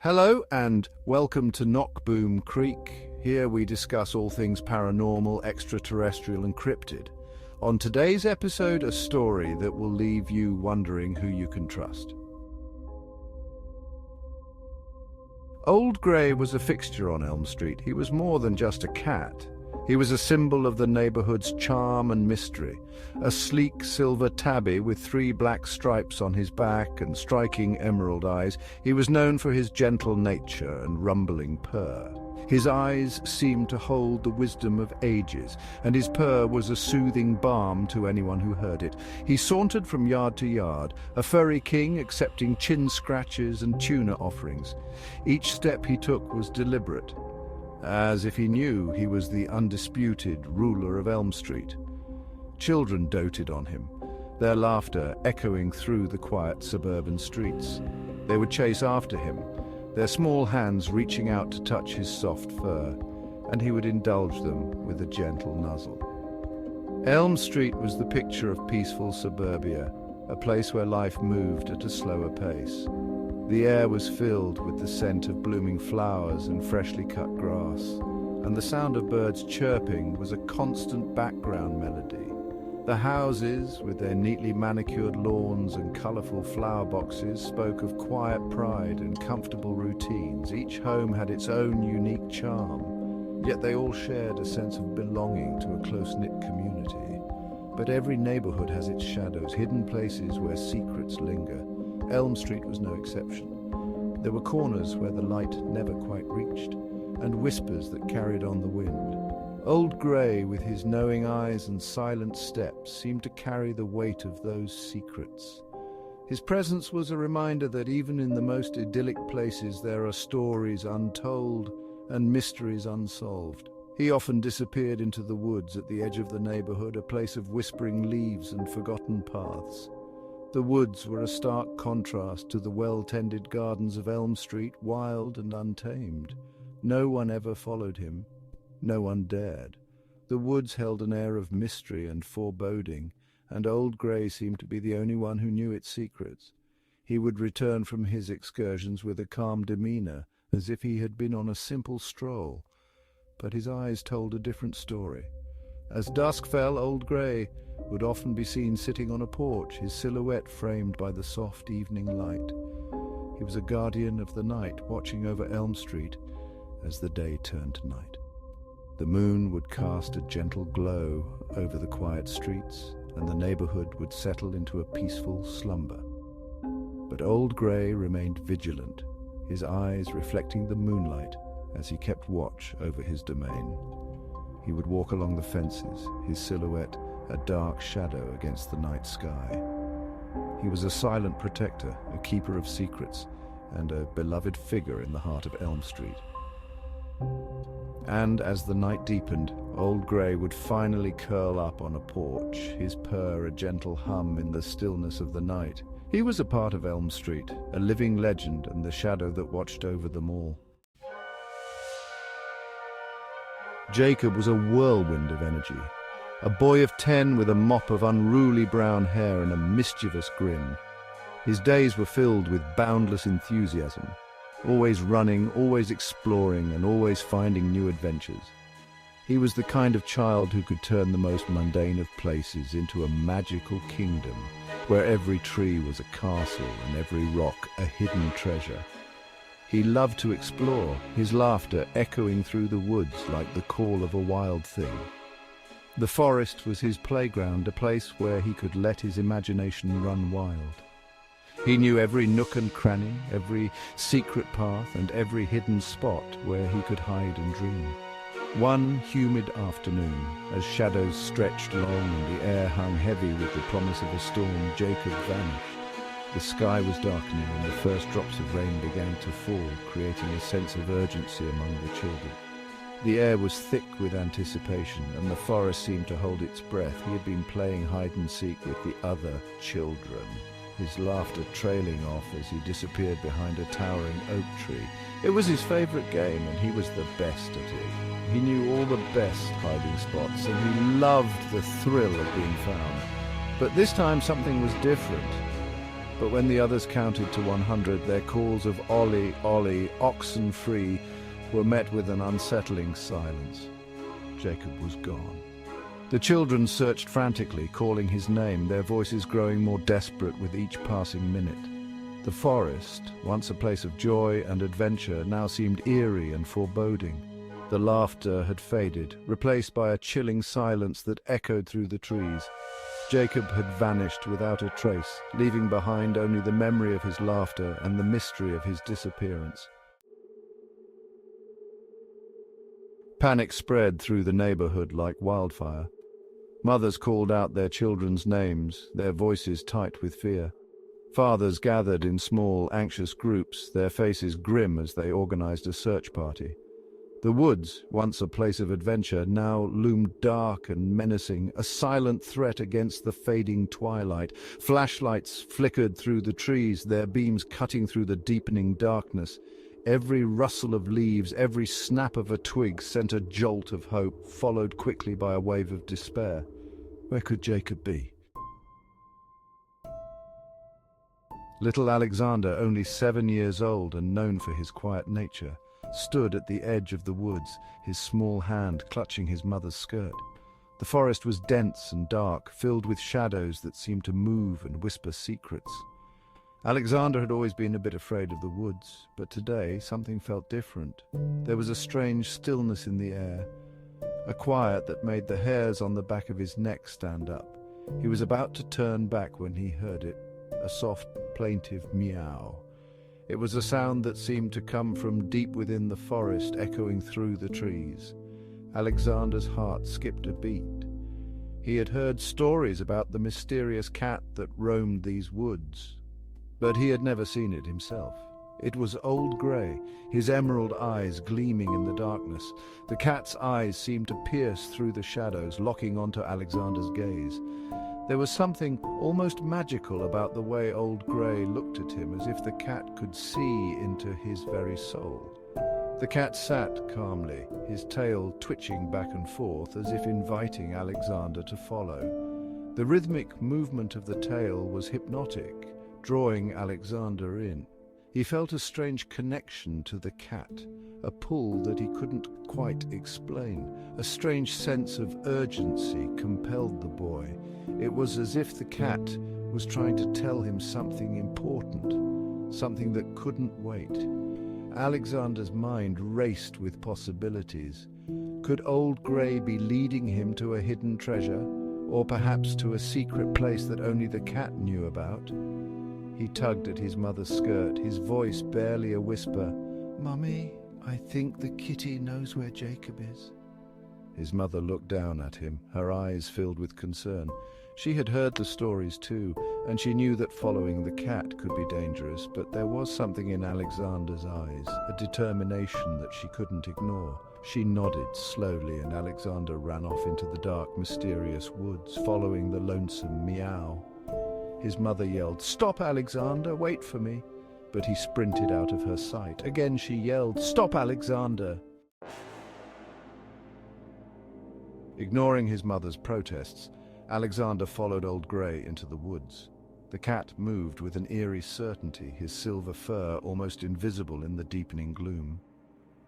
Hello and welcome to Knockboom Creek. Here we discuss all things paranormal, extraterrestrial and cryptid. On today's episode, a story that will leave you wondering who you can trust. Old Grey was a fixture on Elm Street. He was more than just a cat. He was a symbol of the neighborhood's charm and mystery. A sleek silver tabby with 3 black stripes on his back and striking emerald eyes, he was known for his gentle nature and rumbling purr. His eyes seemed to hold the wisdom of ages, and his purr was a soothing balm to anyone who heard it. He sauntered from yard to yard, a furry king accepting chin scratches and tuna offerings. Each step he took was deliberate, as if he knew he was the undisputed ruler of Elm Street. Children doted on him, their laughter echoing through the quiet suburban streets. They would chase after him, their small hands reaching out to touch his soft fur, and he would indulge them with a gentle nuzzle. Elm Street was the picture of peaceful suburbia, a place where life moved at a slower pace. The air was filled with the scent of blooming flowers and freshly cut grass, and the sound of birds chirping was a constant background melody. The houses, with their neatly manicured lawns and colorful flower boxes, spoke of quiet pride and comfortable routines. Each home had its own unique charm, yet they all shared a sense of belonging to a close-knit community. But every neighborhood has its shadows, hidden places where secrets linger. Elm Street was no exception. There were corners where the light never quite reached, and whispers that carried on the wind. Old Grey, with his knowing eyes and silent steps, seemed to carry the weight of those secrets. His presence was a reminder that even in the most idyllic places there are stories untold and mysteries unsolved. He often disappeared into the woods at the edge of the neighborhood, a place of whispering leaves and forgotten paths. The woods were a stark contrast to the well-tended gardens of Elm Street, wild and untamed. No one ever followed him. No one dared. The woods held an air of mystery and foreboding, and Old Grey seemed to be the only one who knew its secrets. He would return from his excursions with a calm demeanor, as if he had been on a simple stroll. But his eyes told a different story. As dusk fell, Old Grey would often be seen sitting on a porch, his silhouette framed by the soft evening light. He was a guardian of the night, watching over Elm Street as the day turned to night. The moon would cast a gentle glow over the quiet streets, and the neighborhood would settle into a peaceful slumber. But Old Grey remained vigilant, his eyes reflecting the moonlight as he kept watch over his domain. He would walk along the fences, his silhouette a dark shadow against the night sky. He was a silent protector, a keeper of secrets, and a beloved figure in the heart of Elm Street. And as the night deepened, Old Grey would finally curl up on a porch, his purr a gentle hum in the stillness of the night. He was a part of Elm Street, a living legend and the shadow that watched over them all. Jacob was a whirlwind of energy, a boy of 10 with a mop of unruly brown hair and a mischievous grin. His days were filled with boundless enthusiasm, always running, always exploring, and always finding new adventures. He was the kind of child who could turn the most mundane of places into a magical kingdom, where every tree was a castle and every rock a hidden treasure. He loved to explore, his laughter echoing through the woods like the call of a wild thing. The forest was his playground, a place where he could let his imagination run wild. He knew every nook and cranny, every secret path, and every hidden spot where he could hide and dream. One humid afternoon, as shadows stretched long and the air hung heavy with the promise of a storm, Jacob vanished. The sky was darkening and the first drops of rain began to fall, creating a sense of urgency among the children. The air was thick with anticipation, and the forest seemed to hold its breath. He had been playing hide-and-seek with the other children, his laughter trailing off as he disappeared behind a towering oak tree. It was his favorite game, and he was the best at it. He knew all the best hiding spots, and he loved the thrill of being found. But this time something was different. But when the others counted to 100, their calls of "Ollie, Ollie, oxen free" were met with an unsettling silence. Jacob was gone. The children searched frantically, calling his name, their voices growing more desperate with each passing minute. The forest, once a place of joy and adventure, now seemed eerie and foreboding. The laughter had faded, replaced by a chilling silence that echoed through the trees. Jacob had vanished without a trace, leaving behind only the memory of his laughter and the mystery of his disappearance. Panic spread through the neighborhood like wildfire. Mothers called out their children's names, their voices tight with fear. Fathers gathered in small, anxious groups, their faces grim as they organized a search party. The woods, once a place of adventure, now loomed dark and menacing, a silent threat against the fading twilight. Flashlights flickered through the trees, their beams cutting through the deepening darkness. Every rustle of leaves, every snap of a twig sent a jolt of hope, followed quickly by a wave of despair. Where could Jacob be? Little Alexander, only 7 years old and known for his quiet nature, stood at the edge of the woods, his small hand clutching his mother's skirt. The forest was dense and dark, filled with shadows that seemed to move and whisper secrets. Alexander had always been a bit afraid of the woods, but today something felt different. There was a strange stillness in the air, a quiet that made the hairs on the back of his neck stand up. He was about to turn back when he heard it, a soft, plaintive meow. It was a sound that seemed to come from deep within the forest, echoing through the trees. Alexander's heart skipped a beat. He had heard stories about the mysterious cat that roamed these woods, but he had never seen it himself. It was Old Grey, his emerald eyes gleaming in the darkness. The cat's eyes seemed to pierce through the shadows, locking onto Alexander's gaze. There was something almost magical about the way Old Grey looked at him, as if the cat could see into his very soul. The cat sat calmly, his tail twitching back and forth, as if inviting Alexander to follow. The rhythmic movement of the tail was hypnotic, drawing Alexander in. He felt a strange connection to the cat, a pull that he couldn't quite explain. A strange sense of urgency compelled the boy. It was as if the cat was trying to tell him something important, something that couldn't wait. Alexander's mind raced with possibilities. Could Old Grey be leading him to a hidden treasure, or perhaps to a secret place that only the cat knew about? He tugged at his mother's skirt, his voice barely a whisper. "Mummy, I think the kitty knows where Jacob is." His mother looked down at him, her eyes filled with concern. She had heard the stories too, and she knew that following the cat could be dangerous, but there was something in Alexander's eyes, a determination that she couldn't ignore. She nodded slowly, and Alexander ran off into the dark, mysterious woods, following the lonesome meow. His mother yelled, "Stop, Alexander, wait for me." But he sprinted out of her sight. Again she yelled, "Stop, Alexander." Ignoring his mother's protests, Alexander followed Old Grey into the woods. The cat moved with an eerie certainty, his silver fur almost invisible in the deepening gloom.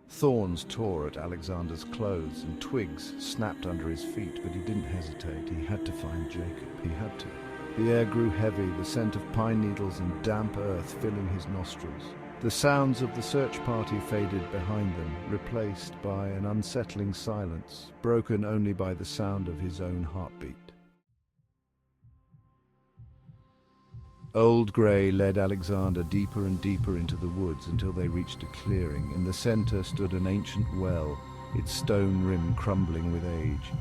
Thorns tore at Alexander's clothes and twigs snapped under his feet, but he didn't hesitate. He had to find Jacob. He had to. The air grew heavy, the scent of pine needles and damp earth filling his nostrils. The sounds of the search party faded behind them, replaced by an unsettling silence, broken only by the sound of his own heartbeat. Old Grey led Alexander deeper and deeper into the woods until they reached a clearing. In the center stood an ancient well, its stone rim crumbling with age.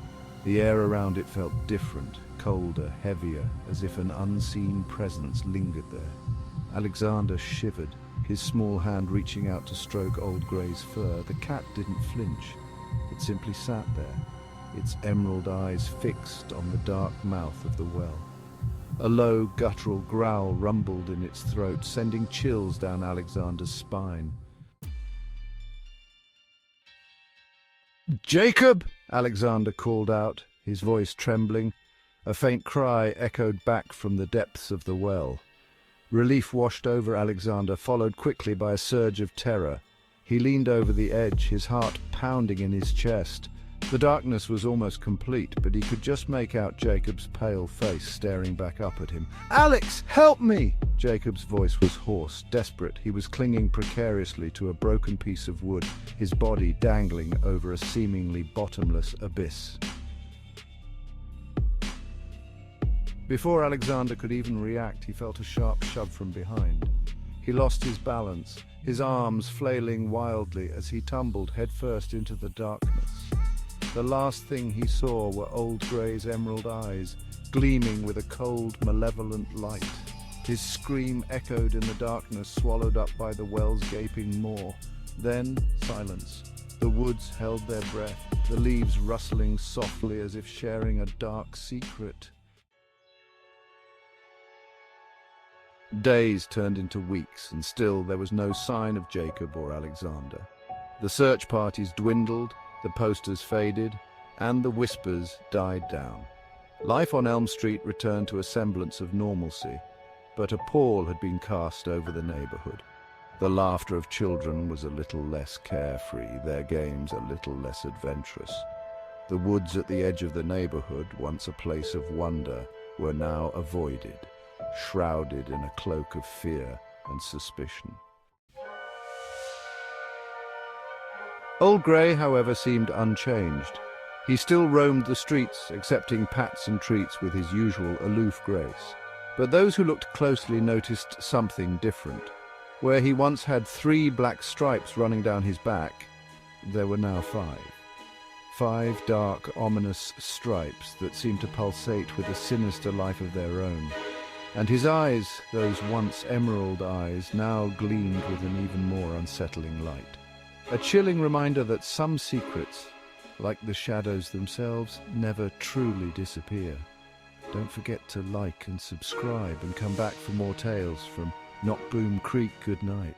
The air around it felt different, colder, heavier, as if an unseen presence lingered there. Alexander shivered, his small hand reaching out to stroke Old Grey's fur. The cat didn't flinch. It simply sat there, its emerald eyes fixed on the dark mouth of the well. A low, guttural growl rumbled in its throat, sending chills down Alexander's spine. "Jacob!" Alexander called out, his voice trembling. A faint cry echoed back from the depths of the well. Relief washed over Alexander, followed quickly by a surge of terror. He leaned over the edge, his heart pounding in his chest. The darkness was almost complete, but he could just make out Jacob's pale face staring back up at him. "Alex, help me!" Jacob's voice was hoarse, desperate. He was clinging precariously to a broken piece of wood, his body dangling over a seemingly bottomless abyss. Before Alexander could even react, he felt a sharp shove from behind. He lost his balance, his arms flailing wildly as he tumbled headfirst into the darkness. The last thing he saw were Old Grey's emerald eyes, gleaming with a cold, malevolent light. His scream echoed in the darkness, swallowed up by the well's gaping maw. Then silence. The woods held their breath, the leaves rustling softly as if sharing a dark secret. Days turned into weeks, and still there was no sign of Jacob or Alexander. The search parties dwindled, the posters faded, and the whispers died down. Life on Elm Street returned to a semblance of normalcy, but a pall had been cast over the neighborhood. The laughter of children was a little less carefree, their games a little less adventurous. The woods at the edge of the neighborhood, once a place of wonder, were now avoided, shrouded in a cloak of fear and suspicion. Old Grey, however, seemed unchanged. He still roamed the streets, accepting pats and treats with his usual aloof grace. But those who looked closely noticed something different. Where he once had 3 black stripes running down his back, there were now 5. 5 dark, ominous stripes that seemed to pulsate with a sinister life of their own. And his eyes, those once emerald eyes, now gleamed with an even more unsettling light. A chilling reminder that some secrets, like the shadows themselves, never truly disappear. Don't forget to like and subscribe and come back for more tales from Knockboom Creek. Good night.